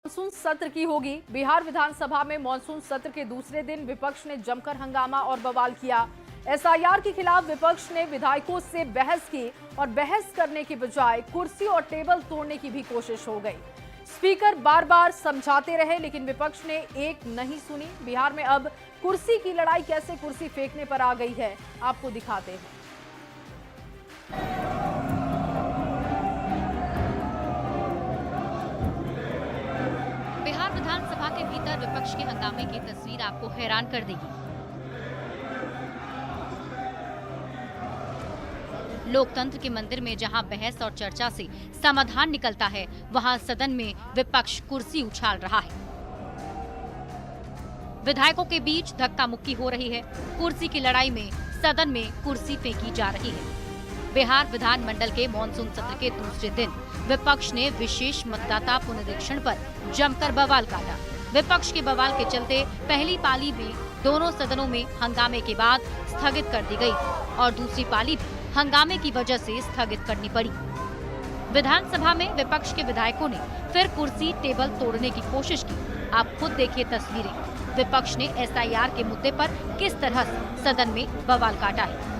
Monsoon सत्र की होगी। बिहार विधानसभा में मानसून सत्र के दूसरे दिन विपक्ष ने जमकर हंगामा और बवाल किया। एसआईआर के खिलाफ विपक्ष ने विधायकों से बहस की और बहस करने की बजाय कुर्सी और टेबल तोड़ने की भी कोशिश हो गई। स्पीकर बार बार समझाते रहे लेकिन विपक्ष ने एक नहीं सुनी। बिहार में अब कुर्सी की लड़ाई कैसे कुर्सी फेंकने पर आ गई है, आपको दिखाते हैं। बिहार विधानसभा के भीतर विपक्ष के हंगामे की तस्वीर आपको हैरान कर देगी। लोकतंत्र के मंदिर में जहां बहस और चर्चा से समाधान निकलता है, वहां सदन में विपक्ष कुर्सी उछाल रहा है। विधायकों के बीच धक्का मुक्की हो रही है। कुर्सी की लड़ाई में सदन में कुर्सी फेंकी जा रही है। बिहार विधानमंडल के मानसून सत्र के दूसरे दिन विपक्ष ने विशेष मतदाता पुनरीक्षण पर जमकर बवाल काटा। विपक्ष के बवाल के चलते पहली पाली में दोनों सदनों में हंगामे के बाद स्थगित कर दी गई और दूसरी पाली भी हंगामे की वजह से स्थगित करनी पड़ी। विधानसभा में विपक्ष के विधायकों ने फिर कुर्सी टेबल तोड़ने की कोशिश की। आप खुद देखिए तस्वीरें। विपक्ष ने एसआईआर के मुद्दे पर किस तरह से सदन में बवाल काटा है।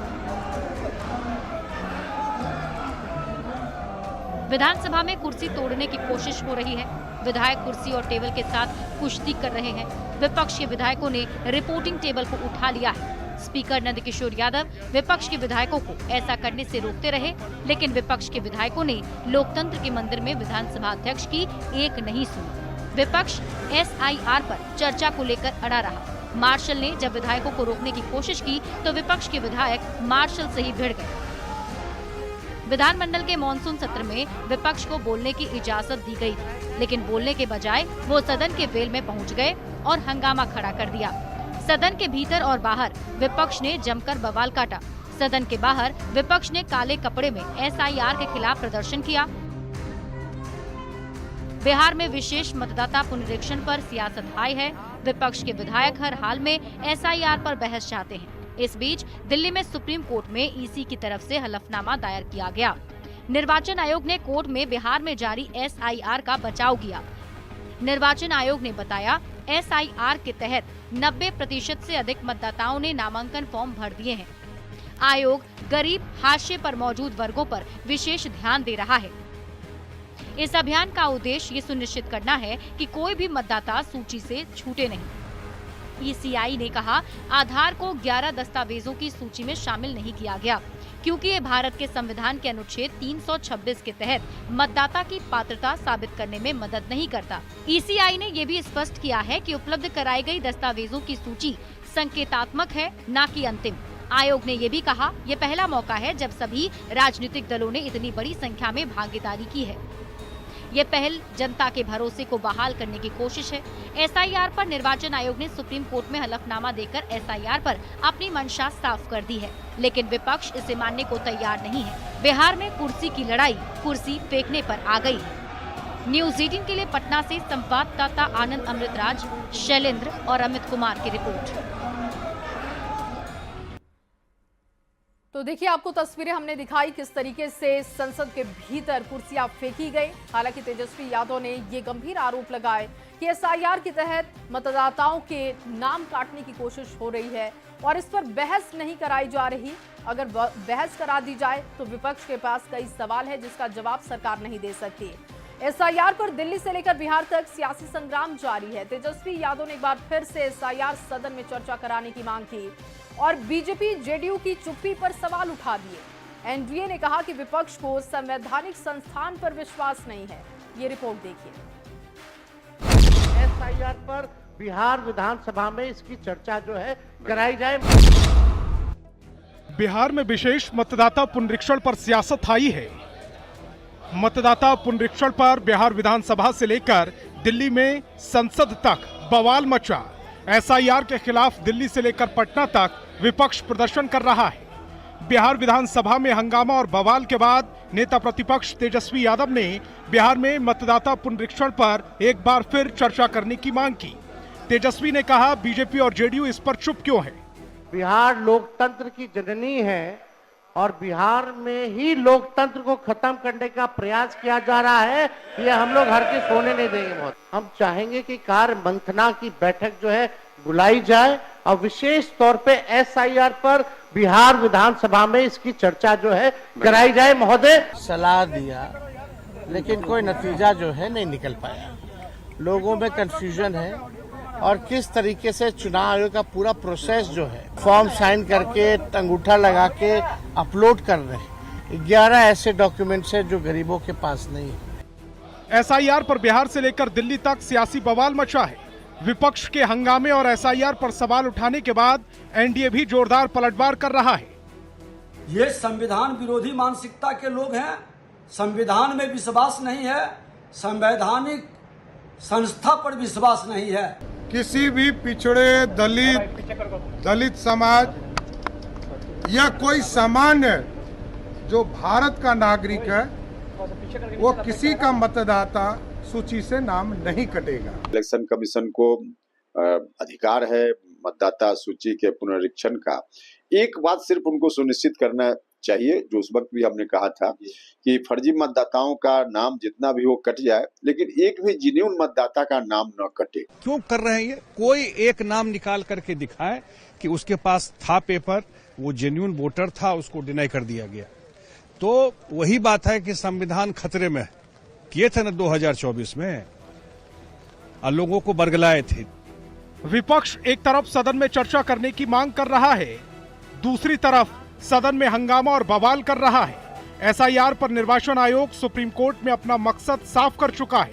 विधानसभा में कुर्सी तोड़ने की कोशिश हो रही है। विधायक कुर्सी और टेबल के साथ कुश्ती कर रहे हैं। विपक्ष के विधायकों ने रिपोर्टिंग टेबल को उठा लिया है। स्पीकर नंदकिशोर यादव विपक्ष के विधायकों को ऐसा करने से रोकते रहे, लेकिन विपक्ष के विधायकों ने लोकतंत्र के मंदिर में विधानसभा अध्यक्ष की एक नहीं सुनी। विपक्ष एसआईआर पर चर्चा को लेकर अड़ा रहा। मार्शल ने जब विधायकों को रोकने की कोशिश की तो विपक्ष के विधायक मार्शल से ही भिड़ गए। विधानमंडल के मानसून सत्र में विपक्ष को बोलने की इजाजत दी गई, लेकिन बोलने के बजाय वो सदन के वेल में पहुंच गए और हंगामा खड़ा कर दिया। सदन के भीतर और बाहर विपक्ष ने जमकर बवाल काटा। सदन के बाहर विपक्ष ने काले कपड़े में एसआईआर के खिलाफ प्रदर्शन किया। बिहार में विशेष मतदाता पुनरीक्षण पर सियासत हाई है। विपक्ष के विधायक हर हाल में एसआईआर पर बहस चाहते हैं। इस बीच दिल्ली में सुप्रीम कोर्ट में ईसी की तरफ से हलफनामा दायर किया गया। निर्वाचन आयोग ने कोर्ट में बिहार में जारी एसआईआर का बचाव किया। निर्वाचन आयोग ने बताया, एसआईआर के तहत 90% से अधिक मतदाताओं ने नामांकन फॉर्म भर दिए हैं। आयोग गरीब, हाशिए पर मौजूद वर्गों पर विशेष ध्यान दे रहा है। इस अभियान का उद्देश्य ये सुनिश्चित करना है कि कोई भी मतदाता सूची से छूटे नहीं। ईसीआई ने कहा, आधार को 11 दस्तावेजों की सूची में शामिल नहीं किया गया क्योंकि ये भारत के संविधान के अनुच्छेद 326 के तहत मतदाता की पात्रता साबित करने में मदद नहीं करता। ईसीआई ने ये भी स्पष्ट किया है कि उपलब्ध कराई गई दस्तावेजों की सूची संकेतात्मक है, न कि अंतिम। आयोग ने ये भी कहा, ये पहला मौका है जब सभी राजनीतिक दलों ने इतनी बड़ी संख्या में भागीदारी की है। ये पहल जनता के भरोसे को बहाल करने की कोशिश है। एसआईआर पर निर्वाचन आयोग ने सुप्रीम कोर्ट में हलफनामा देकर एसआईआर पर अपनी मंशा साफ कर दी है, लेकिन विपक्ष इसे मानने को तैयार नहीं है। बिहार में कुर्सी की लड़ाई कुर्सी फेंकने पर आ गई है। न्यूज़ 18 के लिए पटना से संवाददाता आनंद अमृतराज, शैलेंद्र और अमित कुमार की रिपोर्ट। तो देखिए, आपको तस्वीरें हमने दिखाई किस तरीके से संसद के भीतर कुर्सियां फेंकी गई। हालांकि तेजस्वी यादव ने ये गंभीर आरोप लगाए कि एसआईआर के तहत मतदाताओं के नाम काटने की कोशिश हो रही है और इस पर बहस नहीं कराई जा रही। अगर बहस करा दी जाए तो विपक्ष के पास कई सवाल है जिसका जवाब सरकार नहीं दे सकती। एसआईआर पर दिल्ली से लेकर बिहार तक सियासी संग्राम जारी है। तेजस्वी यादव ने एक बार फिर से एसआईआर सदन में चर्चा कराने की मांग की और बीजेपी जेडीयू की चुप्पी पर सवाल उठा दिए। एनडीए ने कहा कि विपक्ष को संवैधानिक संस्थान पर विश्वास नहीं है। ये रिपोर्ट देखिए। एसआईआर पर बिहार विधानसभा में इसकी चर्चा जो है कराई जाए। बिहार में विशेष मतदाता पुनरीक्षण पर सियासत हाई है। मतदाता पुनरीक्षण पर बिहार विधानसभा से लेकर दिल्ली में संसद तक बवाल मचा। एसआईआर के खिलाफ दिल्ली से लेकर पटना तक विपक्ष प्रदर्शन कर रहा है। बिहार विधानसभा में हंगामा और बवाल के बाद नेता प्रतिपक्ष तेजस्वी यादव ने बिहार में मतदाता पुनरीक्षण पर एक बार फिर चर्चा करने की मांग की। तेजस्वी ने कहा, बीजेपी और जेडीयू इस पर चुप क्यों है। बिहार लोकतंत्र की जननी है और बिहार में ही लोकतंत्र को खत्म करने का प्रयास किया जा रहा है। ये हम लोग हर के सोने नहीं देंगे। बहुत हम चाहेंगे कि कार्य मंथना की बैठक जो है बुलाई जाए और विशेष तौर पे SIR पर बिहार विधानसभा में इसकी चर्चा जो है कराई जाए। महोदय, सलाह दिया लेकिन कोई नतीजा जो है नहीं निकल पाया। लोगों में कंफ्यूजन है और किस तरीके से चुनाव आयोग का पूरा प्रोसेस जो है फॉर्म साइन करके अंगूठा लगा के अपलोड कर रहे हैं। 11 ऐसे डॉक्यूमेंट्स हैं जो गरीबों के पास नहीं है। SIR पर बिहार से लेकर दिल्ली तक सियासी बवाल मचा है। विपक्ष के हंगामे और SIR पर सवाल उठाने के बाद NDA भी जोरदार पलटवार कर रहा है। ये संविधान विरोधी मानसिकता के लोग हैं, संविधान में विश्वास नहीं है, संवैधानिक संस्था पर विश्वास नहीं है। किसी भी पिछड़े दलित समाज या कोई सामान्य जो भारत का नागरिक है वो किसी का मतदाता सूची से नाम नहीं कटेगा। इलेक्शन कमीशन को अधिकार है मतदाता सूची के पुनरीक्षण का। एक बात सिर्फ उनको सुनिश्चित करना चाहिए, जो उस वक्त भी हमने कहा था कि फर्जी मतदाताओं का नाम जितना भी हो कट जाए, लेकिन एक भी जेन्युइन मतदाता का नाम न कटे। क्यों कर रहे हैं ये? कोई एक नाम निकाल करके दिखाए कि उसके पास था पेपर, वो जेन्युइन वोटर था, उसको डिनाई कर दिया गया। तो वही बात है कि संविधान खतरे में किए थे ना 2024 में, और लोगों को बरगलाए थे। विपक्ष एक तरफ सदन में चर्चा करने की मांग कर रहा है, दूसरी तरफ सदन में हंगामा और बवाल कर रहा है। SIR पर निर्वाचन आयोग सुप्रीम कोर्ट में अपना मकसद साफ कर चुका है।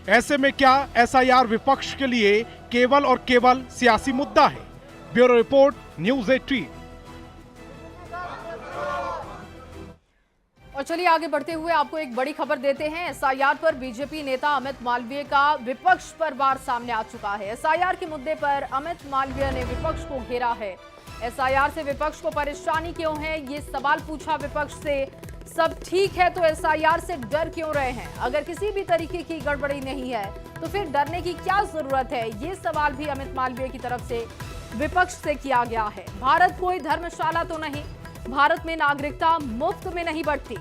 ऐसे में क्या SIR विपक्ष के लिए केवल और केवल सियासी मुद्दा है? Bureau report, news 18। और चलिए आगे बढ़ते हुए आपको एक बड़ी खबर देते हैं। SIR पर बीजेपी नेता अमित मालवीय का विपक्ष पर वार सामने आ चुका है। SIR के मुद्दे पर अमित मालवीय ने विपक्ष को घेरा है। SIR से विपक्ष को परेशानी क्यों है, ये सवाल पूछा विपक्ष से। सब ठीक है तो SIR से डर क्यों रहे हैं? अगर किसी भी तरीके की गड़बड़ी नहीं है तो फिर डरने की क्या जरूरत है? ये सवाल भी अमित मालवीय की तरफ से विपक्ष से किया गया है। भारत कोई धर्मशाला तो नहीं, भारत में नागरिकता मुफ्त में नहीं बढ़ती,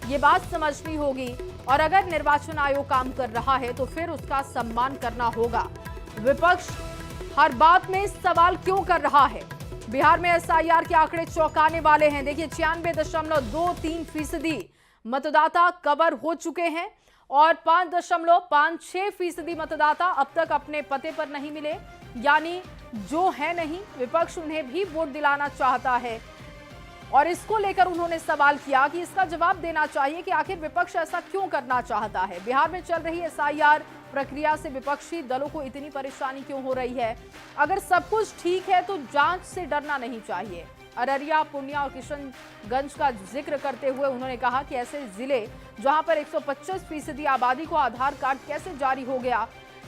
ये बात समझनी होगी। और अगर निर्वाचन आयोग काम कर रहा है तो फिर उसका सम्मान करना होगा। विपक्ष हर बात में सवाल क्यों कर रहा है? बिहार में SIR के आंकड़े चौंकाने वाले हैं। देखिए 96.23% मतदाता कवर हो चुके हैं और 5.56% मतदाता अब तक अपने पते पर नहीं मिले, यानी जो है नहीं, विपक्ष उन्हें भी वोट दिलाना चाहता है। और इसको लेकर उन्होंने सवाल किया कि इसका जवाब देना चाहिए कि आखिर विपक्ष ऐसा क्यों करना चाहता है। बिहार में चल रही SIR प्रक्रिया से विपक्षी दलों को इतनी परेशानी क्यों हो रही है? अगर सब कुछ ठीक है तो जांच से डरना नहीं चाहिए। अररिया, पूर्णिया और किशनगंज का जिक्र करते हुए उन्होंने कहा कि ऐसे जिले जहां पर 125% आबादी को आधार कार्ड कैसे जारी हो गया।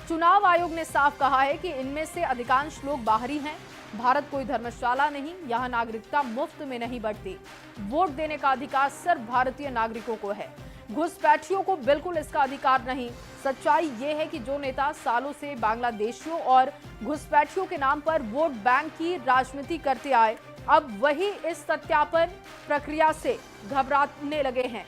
चुनाव आयोग ने साफ कहा है कि इनमें से अधिकांश लोग बाहरी हैं। भारत कोई धर्मशाला नहीं, यहाँ नागरिकता मुफ्त में नहीं बढ़ती। वोट देने का अधिकार सिर्फ भारतीय नागरिकों को है, घुसपैठियों को बिल्कुल इसका अधिकार नहीं। सच्चाई ये है कि जो नेता सालों से बांग्लादेशियों और घुसपैठियों के नाम पर वोट बैंक की राजनीति करते आए, अब वही इस सत्यापन प्रक्रिया से घबराने लगे हैं।